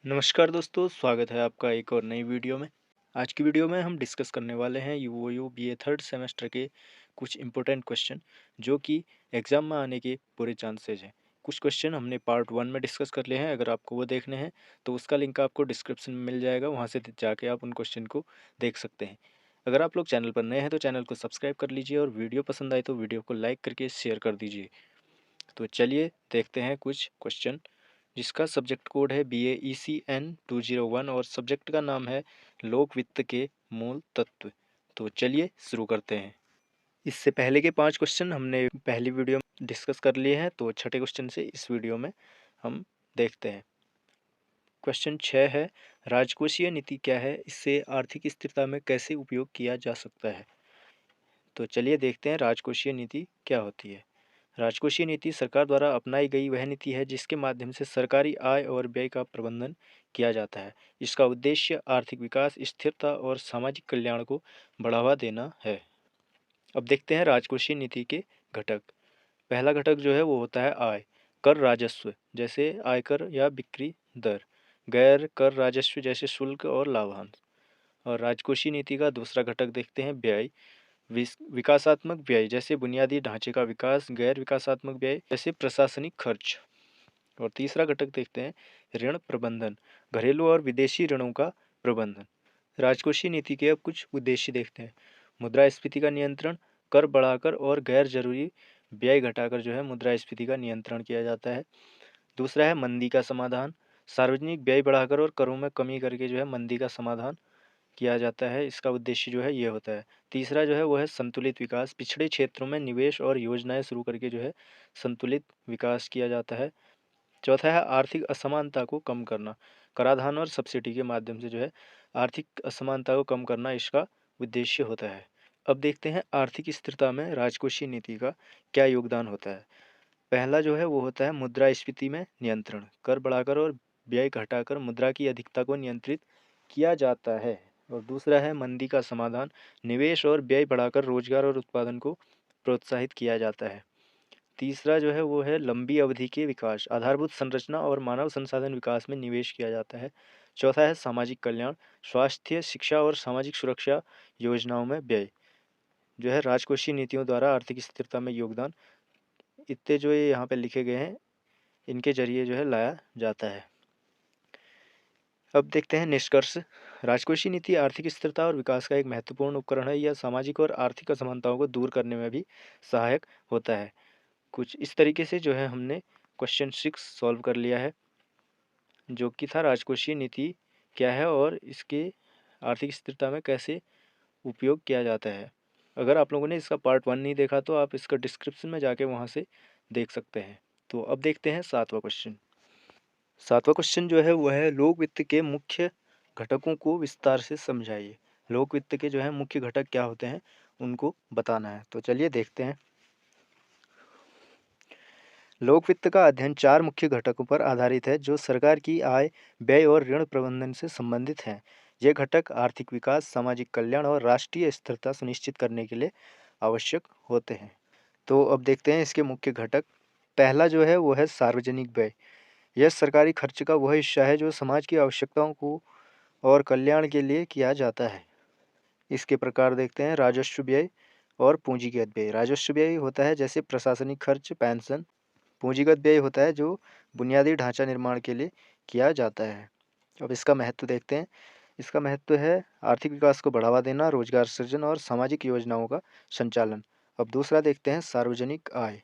नमस्कार दोस्तों, स्वागत है आपका एक और नई वीडियो में। आज की वीडियो में हम डिस्कस करने वाले हैं यूओयू बीए थर्ड सेमेस्टर के कुछ इम्पोर्टेंट क्वेश्चन जो कि एग्ज़ाम में आने के पूरे चांसेज हैं। कुछ क्वेश्चन हमने पार्ट 1 में डिस्कस कर लिए हैं। अगर आपको वो देखने हैं तो उसका लिंक आपको डिस्क्रिप्शन में मिल जाएगा, वहाँ से जाके आप उन क्वेश्चन को देख सकते हैं। अगर आप लोग चैनल पर नए हैं तो चैनल को सब्सक्राइब कर लीजिए और वीडियो पसंद आए तो वीडियो को लाइक करके शेयर कर दीजिए। तो चलिए देखते हैं कुछ क्वेश्चन जिसका सब्जेक्ट कोड है BAECN 201 और सब्जेक्ट का नाम है लोक वित्त के मूल तत्व। तो चलिए शुरू करते हैं। इससे पहले के 5 क्वेश्चन हमने पहली वीडियो में डिस्कस कर लिए हैं, तो छठे क्वेश्चन से इस वीडियो में हम देखते हैं। क्वेश्चन 6 है, राजकोषीय नीति क्या है, इससे आर्थिक स्थिरता में कैसे उपयोग किया जा सकता है। तो चलिए देखते हैं राजकोषीय नीति क्या होती है। राजकोषीय नीति सरकार द्वारा अपनाई गई वह नीति है जिसके माध्यम से सरकारी आय और व्यय का प्रबंधन किया जाता है। इसका उद्देश्य आर्थिक विकास, स्थिरता और सामाजिक कल्याण को बढ़ावा देना है। अब देखते हैं राजकोषीय नीति के घटक। पहला घटक जो है वो होता है आय, कर राजस्व जैसे आयकर या बिक्री दर, गैर कर राजस्व जैसे शुल्क और लाभांश। और राजकोषीय नीति का दूसरा घटक देखते हैं व्यय, विकासात्मक व्यय जैसे बुनियादी ढांचे का विकास, गैर विकासात्मक व्यय जैसे प्रशासनिक खर्च। और तीसरा घटक देखते हैं ऋण प्रबंधन, घरेलू और विदेशी ऋणों का प्रबंधन। राजकोषीय नीति के अब कुछ उद्देश्य देखते हैं। मुद्रास्फीति का नियंत्रण, कर बढ़ाकर और गैर जरूरी व्यय घटाकर जो है मुद्रास्फीति का नियंत्रण किया जाता है। दूसरा है मंदी का समाधान, सार्वजनिक व्यय बढ़ाकर और करों में कमी करके जो है मंदी का समाधान किया जाता है। इसका उद्देश्य जो है ये होता है। तीसरा जो है वो है संतुलित विकास, पिछड़े क्षेत्रों में निवेश और योजनाएं शुरू करके जो है संतुलित विकास किया जाता है। चौथा है आर्थिक असमानता को कम करना, कराधान और सब्सिडी के माध्यम से जो है आर्थिक असमानता को कम करना इसका उद्देश्य होता है। अब देखते हैं आर्थिक स्थिरता में राजकोषीय नीति का क्या योगदान होता है। पहला जो है वो होता है मुद्रास्फीति में नियंत्रण, कर बढ़ाकर और व्यय घटाकर मुद्रा की अधिकता को नियंत्रित किया जाता है। और दूसरा है मंदी का समाधान, निवेश और व्यय बढ़ाकर रोजगार और उत्पादन को प्रोत्साहित किया जाता है। तीसरा जो है वो है लंबी अवधि के विकास, आधारभूत संरचना और मानव संसाधन विकास में निवेश किया जाता है। चौथा है सामाजिक कल्याण, स्वास्थ्य, शिक्षा और सामाजिक सुरक्षा योजनाओं में व्यय जो है राजकोषीय नीतियों द्वारा आर्थिक स्थिरता में योगदान, इतने जो ये यहाँ पे लिखे गए हैं इनके जरिए जो है लाया जाता है। अब देखते हैं निष्कर्ष। राजकोषीय नीति आर्थिक स्थिरता और विकास का एक महत्वपूर्ण उपकरण है। यह सामाजिक और आर्थिक असमानताओं को दूर करने में भी सहायक होता है। कुछ इस तरीके से जो है हमने क्वेश्चन 6 सॉल्व कर लिया है, जो कि था राजकोषीय नीति क्या है और इसके आर्थिक स्थिरता में कैसे उपयोग किया जाता है। अगर आप लोगों ने इसका पार्ट 1 नहीं देखा तो आप इसका डिस्क्रिप्शन में जाके वहाँ से देख सकते हैं। तो अब देखते हैं सातवां क्वेश्चन। सातवां क्वेश्चन जो है वह है लोक वित्त के मुख्य घटकों को विस्तार से समझाइए। लोक वित्त के जो है मुख्य घटक क्या होते हैं उनको बताना है। तो चलिए देखते हैं। लोक वित्त का अध्ययन 4 मुख्य घटकों पर आधारित है जो सरकार की आय, व्यय और ऋण प्रबंधन से संबंधित हैं। ये घटक आर्थिक विकास, सामाजिक कल्याण और राष्ट्रीय स्थिरता सुनिश्चित करने के लिए आवश्यक होते हैं। तो अब देखते हैं इसके मुख्य घटक। पहला जो है वो है सार्वजनिक व्यय। यह सरकारी खर्च का वह हिस्सा है जो समाज की आवश्यकताओं को और कल्याण के लिए किया जाता है। इसके प्रकार देखते हैं राजस्व व्यय और पूंजीगत व्यय। राजस्व व्यय होता है जैसे प्रशासनिक खर्च, पेंशन। पूंजीगत व्यय होता है जो बुनियादी ढांचा निर्माण के लिए किया जाता है। अब इसका महत्व देखते हैं। इसका महत्व है आर्थिक विकास को बढ़ावा देना, रोजगार सृजन और सामाजिक योजनाओं का संचालन। अब दूसरा देखते हैं सार्वजनिक आय।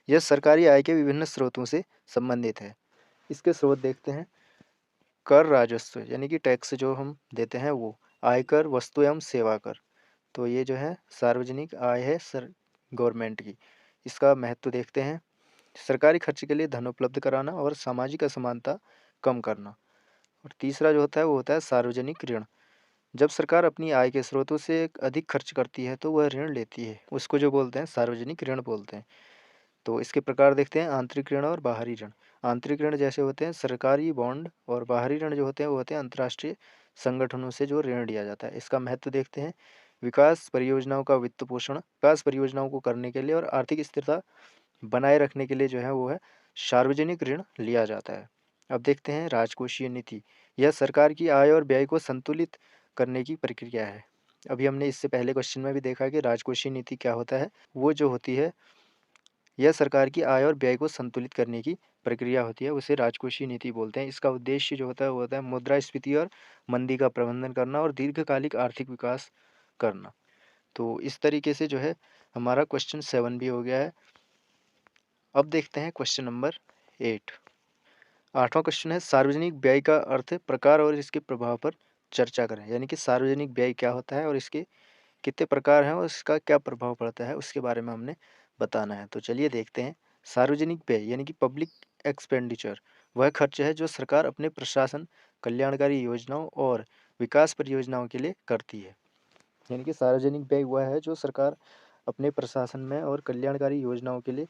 यह सरकारी आय के विभिन्न स्रोतों से संबंधित है। इसके स्रोत देखते हैं। कर राजस्व यानी कि टैक्स जो हम देते हैं वो, आयकर, वस्तु एवं सेवा कर। तो ये जो है सार्वजनिक आय है गवर्नमेंट की। इसका महत्व देखते हैं। सरकारी खर्च के लिए धन उपलब्ध कराना और सामाजिक असमानता कम करना। और तीसरा जो होता है वो होता है सार्वजनिक ऋण। जब सरकार अपनी आय के स्रोतों से अधिक खर्च करती है तो वह ऋण लेती है, उसको जो बोलते हैं सार्वजनिक ऋण बोलते हैं। तो इसके प्रकार देखते हैं आंतरिक ऋण और बाहरी ऋण। आंतरिक ऋण जैसे होते हैं सरकारी बॉन्ड, और बाहरी ऋण जो होते हैं वो होते हैं अंतर्राष्ट्रीय संगठनों से जो ऋण लिया जाता है। इसका महत्व देखते हैं। विकास परियोजनाओं का वित्त पोषण, विकास परियोजनाओं को करने के लिए और आर्थिक स्थिरता बनाए रखने के लिए जो है वो है सार्वजनिक ऋण लिया जाता है। अब देखते हैं राजकोषीय नीति। यह सरकार की आय और व्यय को संतुलित करने की प्रक्रिया है। अभी हमने इससे पहले क्वेश्चन में भी देखा कि राजकोषीय नीति क्या होता है। वो जो होती है, यह सरकार की आय और व्यय को संतुलित करने की प्रक्रिया होती है, उसे राजकोषीय नीति बोलते हैं। इसका उद्देश्य जो होता है वो होता है मुद्रास्फीति और मंदी का प्रबंधन करना और दीर्घकालिक आर्थिक विकास करना। तो इस तरीके से जो है हमारा क्वेश्चन 7 भी हो गया है। अब देखते हैं क्वेश्चन नंबर 8। 8वां क्वेश्चन है सार्वजनिक व्यय का अर्थ, प्रकार और इसके प्रभाव पर चर्चा करें। यानी कि सार्वजनिक व्यय क्या होता है और इसके कितने प्रकार हैं और इसका क्या प्रभाव पड़ता है, उसके बारे में हमने बताना है। तो चलिए देखते हैं। सार्वजनिक व्यय यानी कि पब्लिक एक्सपेंडिचर वह खर्च है जो सरकार अपने प्रशासन, कल्याणकारी योजनाओं और विकास परियोजनाओं के लिए करती है। यानी कि सार्वजनिक व्यय वह है जो सरकार अपने प्रशासन में और कल्याणकारी योजनाओं के लिए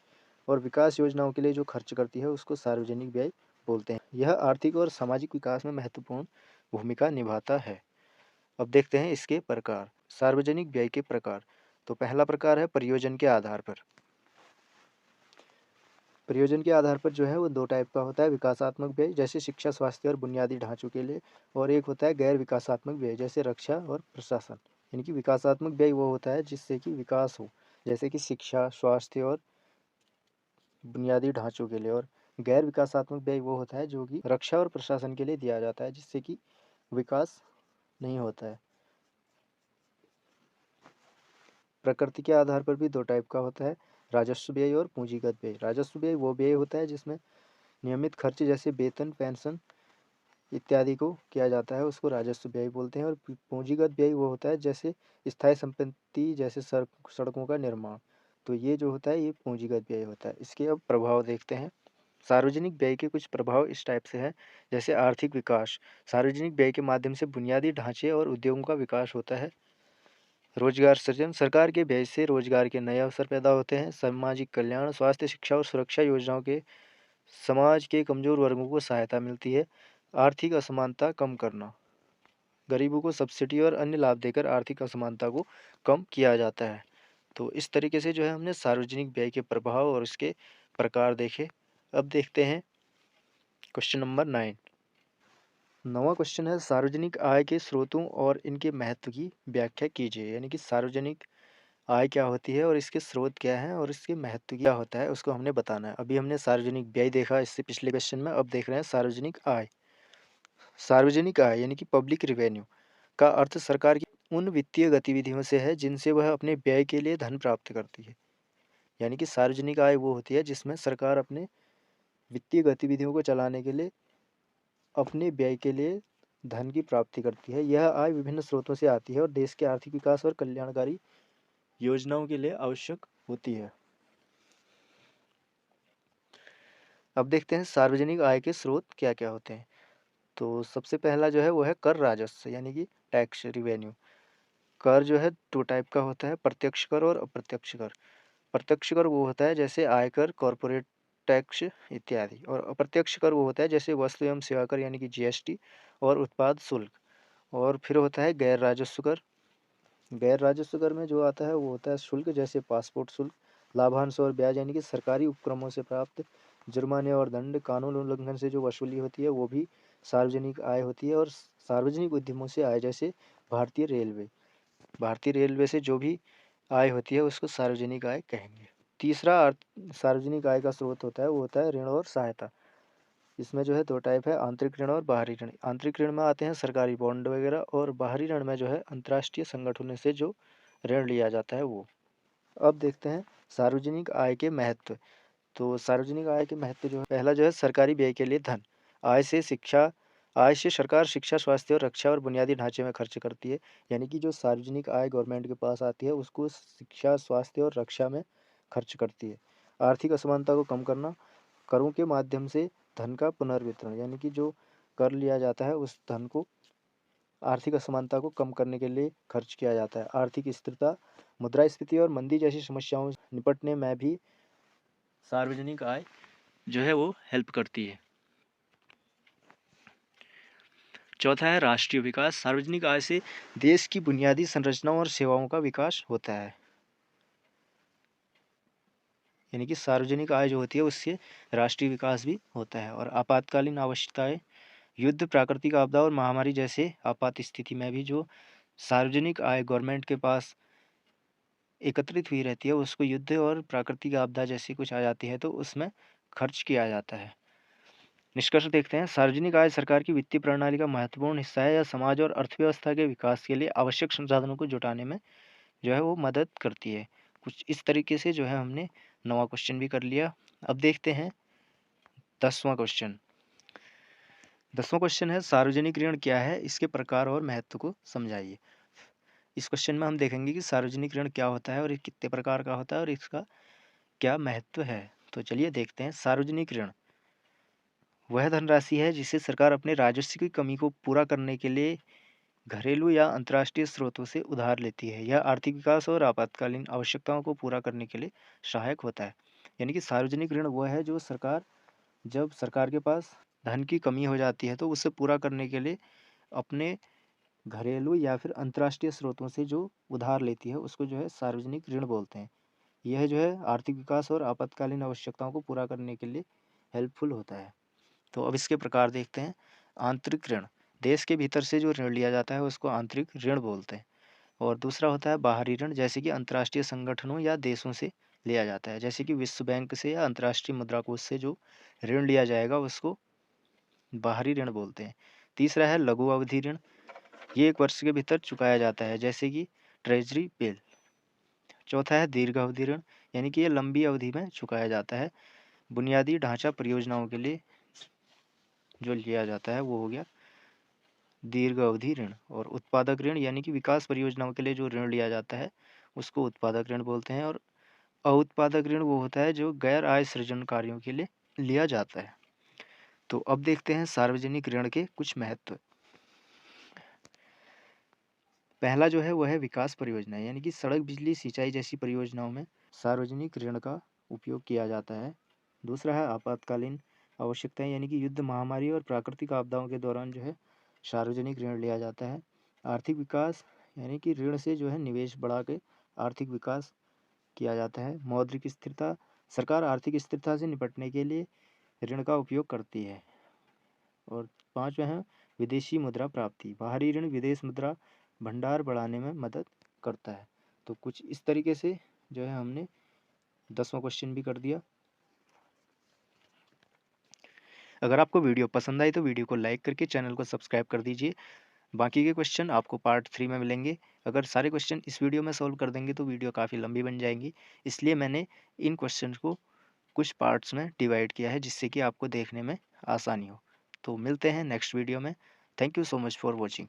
और विकास योजनाओं के लिए जो खर्च करती है उसको सार्वजनिक व्यय बोलते हैं। यह आर्थिक और सामाजिक विकास में महत्वपूर्ण भूमिका निभाता है। अब देखते हैं इसके प्रकार। सार्वजनिक व्यय के प्रकार। तो पहला प्रकार है प्रयोजन के आधार पर। प्रयोजन के आधार पर जो है वो 2 टाइप का होता है। विकासात्मक व्यय जैसे शिक्षा, स्वास्थ्य और बुनियादी ढांचों के लिए, और एक होता है गैर विकासात्मक व्यय जैसे रक्षा और प्रशासन। यानी कि विकासात्मक व्यय वो होता है जिससे कि विकास हो, जैसे कि शिक्षा, स्वास्थ्य और बुनियादी ढांचों के लिए, और गैर विकासात्मक व्यय वो होता है जो कि रक्षा और प्रशासन के लिए दिया जाता है जिससे कि विकास नहीं होता है। प्रकृति के आधार पर भी 2 टाइप का होता है, राजस्व व्यय और पूंजीगत व्यय। राजस्व व्यय वो व्यय होता है जिसमें नियमित खर्च जैसे वेतन, पेंशन इत्यादि को किया जाता है, उसको राजस्व व्यय बोलते हैं। और पूंजीगत व्यय वो होता है जैसे स्थायी संपत्ति जैसे सड़कों का निर्माण। तो ये जो होता है ये पूंजीगत व्यय होता है। इसके अब प्रभाव देखते हैं। सार्वजनिक व्यय के कुछ प्रभाव इस टाइप से हैं, जैसे आर्थिक विकास। सार्वजनिक व्यय के माध्यम से बुनियादी ढांचे और उद्योगों का विकास होता है। रोजगार सृजन, सरकार के व्यय से रोजगार के नए अवसर पैदा होते हैं। सामाजिक कल्याण, स्वास्थ्य, शिक्षा और सुरक्षा योजनाओं के समाज के कमजोर वर्गों को सहायता मिलती है। आर्थिक असमानता कम करना, गरीबों को सब्सिडी और अन्य लाभ देकर आर्थिक असमानता को कम किया जाता है। तो इस तरीके से जो है हमने सार्वजनिक व्यय के प्रभाव और इसके प्रकार देखे। अब देखते हैं क्वेश्चन नंबर 9। 9वां क्वेश्चन है सार्वजनिक आय के स्रोतों और इनके महत्व की व्याख्या कीजिए। यानी कि सार्वजनिक आय क्या होती है और इसके स्रोत क्या हैं और इसके महत्व क्या होता है उसको हमने बताना है। अभी हमने सार्वजनिक व्यय देखा इससे पिछले क्वेश्चन में, अब देख रहे हैं सार्वजनिक आय। सार्वजनिक आय यानी कि पब्लिक रिवेन्यू का अर्थ सरकार की उन वित्तीय गतिविधियों से है जिनसे वह अपने व्यय के लिए धन प्राप्त करती है। यानी कि सार्वजनिक आय वो होती है जिसमें सरकार अपने वित्तीय गतिविधियों को चलाने के लिए अपने व्यय के लिए धन की प्राप्ति करती है। यह आय विभिन्न स्रोतों से आती है और देश के आर्थिक विकास और कल्याणकारी योजनाओं के लिए आवश्यक होती है। अब देखते हैं सार्वजनिक आय के स्रोत क्या क्या होते हैं। तो सबसे पहला जो है वो है कर राजस्व यानी कि टैक्स रिवेन्यू। कर जो है 2 टाइप का होता है, प्रत्यक्ष कर और अप्रत्यक्ष कर। प्रत्यक्ष कर वो होता है जैसे आयकर, कॉरपोरेट टैक्स इत्यादि, और अप्रत्यक्ष कर वो होता है जैसे वस्तु एवं सेवा कर यानी कि जीएसटी और उत्पाद शुल्क। और फिर होता है गैर राजस्व कर। गैर राजस्व कर में जो आता है वो होता है शुल्क जैसे पासपोर्ट शुल्क, लाभांश और ब्याज यानी कि सरकारी उपक्रमों से प्राप्त जुर्माने और दंड, कानून उल्लंघन से जो वसूली होती है वो भी सार्वजनिक आय होती है। और सार्वजनिक उद्यमों से आय जैसे भारतीय रेलवे, भारतीय रेलवे से जो भी आय होती है उसको सार्वजनिक आय कहेंगे। तीसरा सार्वजनिक आय का स्रोत होता है वो होता है ऋण और सहायता। इसमें जो है 2 टाइप है, आंतरिक ऋण और बाहरी ऋण। आंतरिक ऋण में आते हैं सरकारी बॉन्ड वगैरह, और बाहरी ऋण में जो है अंतर्राष्ट्रीय संगठनों से जो ऋण लिया जाता है वो। अब देखते हैं सार्वजनिक आय के महत्व। तो सार्वजनिक आय के महत्व जो है, पहला जो है सरकारी व्यय के लिए धन। आय से सरकार शिक्षा, स्वास्थ्य और रक्षा और बुनियादी ढांचे में खर्च करती है। यानी कि जो सार्वजनिक आय गवर्नमेंट के पास आती है उसको शिक्षा, स्वास्थ्य और रक्षा में खर्च करती है। आर्थिक असमानता को कम करना, करों के माध्यम से धन का पुनर्वितरण। यानी कि जो कर लिया जाता है उस धन को आर्थिक असमानता को कम करने के लिए खर्च किया जाता है। आर्थिक स्थिरता, मुद्रास्फीति और मंदी जैसी समस्याओं से निपटने में भी सार्वजनिक आय जो है वो हेल्प करती है। चौथा है राष्ट्रीय विकास। सार्वजनिक आय से देश की बुनियादी संरचनाओं और सेवाओं का विकास होता है। यानी कि सार्वजनिक आय जो होती है उससे राष्ट्रीय विकास भी होता है। और आपातकालीन आवश्यकताएं, युद्ध, प्राकृतिक आपदा और महामारी जैसे आपात स्थिति में भी जो सार्वजनिक आय गवर्नमेंट के पास एकत्रित हुई रहती है उसको युद्ध और प्राकृतिक आपदा जैसी कुछ आ जाती है तो उसमें खर्च किया जाता है। निष्कर्ष देखते हैं, सार्वजनिक आय सरकार की वित्तीय प्रणाली का महत्वपूर्ण हिस्सा है। या समाज और अर्थव्यवस्था के विकास के लिए आवश्यक संसाधनों को जुटाने में जो है वो मदद करती है। कुछ इस तरीके से जो है हमने 9वां क्वेश्चन भी कर लिया। अब देखते हैं 10वां क्वेश्चन। 10वां क्वेश्चन है, सार्वजनिक ऋण क्या है, इसके प्रकार और महत्व को समझाइए। इस क्वेश्चन में हम देखेंगे कि सार्वजनिक ऋण क्या होता है और ये कितने प्रकार का होता है और इसका क्या महत्व है। तो चलिए देखते हैं। सार्वजनिक ऋण वह धनराशि है जिसे सरकार अपने राजस्व की कमी को पूरा करने के लिए घरेलू या अंतर्राष्ट्रीय स्रोतों से उधार लेती है। यह आर्थिक विकास और आपातकालीन आवश्यकताओं को पूरा करने के लिए सहायक होता है। यानी कि सार्वजनिक ऋण वह है जो सरकार, जब सरकार के पास धन की कमी हो जाती है तो उसे पूरा करने के लिए अपने घरेलू या फिर अंतर्राष्ट्रीय स्रोतों से जो उधार लेती है उसको जो है सार्वजनिक ऋण बोलते हैं। यह जो है आर्थिक विकास और आपातकालीन आवश्यकताओं को पूरा करने के लिए हेल्पफुल होता है। तो अब इसके प्रकार देखते हैं। आंतरिक ऋण, देश के भीतर से जो ऋण लिया जाता है उसको आंतरिक ऋण बोलते हैं। और दूसरा होता है बाहरी ऋण, जैसे कि अंतर्राष्ट्रीय संगठनों या देशों से लिया जाता है, जैसे कि विश्व बैंक से या अंतर्राष्ट्रीय मुद्रा कोष से जो ऋण लिया जाएगा उसको बाहरी ऋण बोलते हैं। तीसरा है लघु अवधि ऋण, ये 1 वर्ष के भीतर चुकाया जाता है, जैसे कि ट्रेजरी बिल। चौथा है दीर्घ अवधि ऋण, यानी कि ये लंबी अवधि में चुकाया जाता है। बुनियादी ढांचा परियोजनाओं के लिए जो लिया जाता है वो हो गया दीर्घ अवधि ऋण। और उत्पादक ऋण, यानी कि विकास परियोजनाओं के लिए जो ऋण लिया जाता है उसको उत्पादक ऋण बोलते हैं। और अउत्पादक ऋण वो होता है जो गैर आय सृजन कार्यों के लिए लिया जाता है। तो अब देखते हैं सार्वजनिक ऋण के कुछ महत्व। पहला जो है वह है विकास परियोजना, यानी कि सड़क, बिजली, सिंचाई जैसी परियोजनाओं में सार्वजनिक ऋण का उपयोग किया जाता है। दूसरा है आपातकालीन आवश्यकताएं, यानी कि युद्ध, महामारी और प्राकृतिक आपदाओं के दौरान जो है सार्वजनिक ऋण लिया जाता है। आर्थिक विकास, यानी कि ऋण से जो है निवेश बढ़ा के आर्थिक विकास किया जाता है। मौद्रिक स्थिरता, सरकार आर्थिक स्थिरता से निपटने के लिए ऋण का उपयोग करती है। और पांचवा है विदेशी मुद्रा प्राप्ति, बाहरी ऋण विदेश मुद्रा भंडार बढ़ाने में मदद करता है। तो कुछ इस तरीके से जो है हमने 10वां क्वेश्चन भी कर दिया। अगर आपको वीडियो पसंद आई तो वीडियो को लाइक करके चैनल को सब्सक्राइब कर दीजिए। बाकी के क्वेश्चन आपको पार्ट 3 में मिलेंगे। अगर सारे क्वेश्चन इस वीडियो में सॉल्व कर देंगे तो वीडियो काफ़ी लंबी बन जाएगी, इसलिए मैंने इन क्वेश्चन को कुछ पार्ट्स में डिवाइड किया है जिससे कि आपको देखने में आसानी हो। तो मिलते हैं नेक्स्ट वीडियो में। Thank you so much for watching.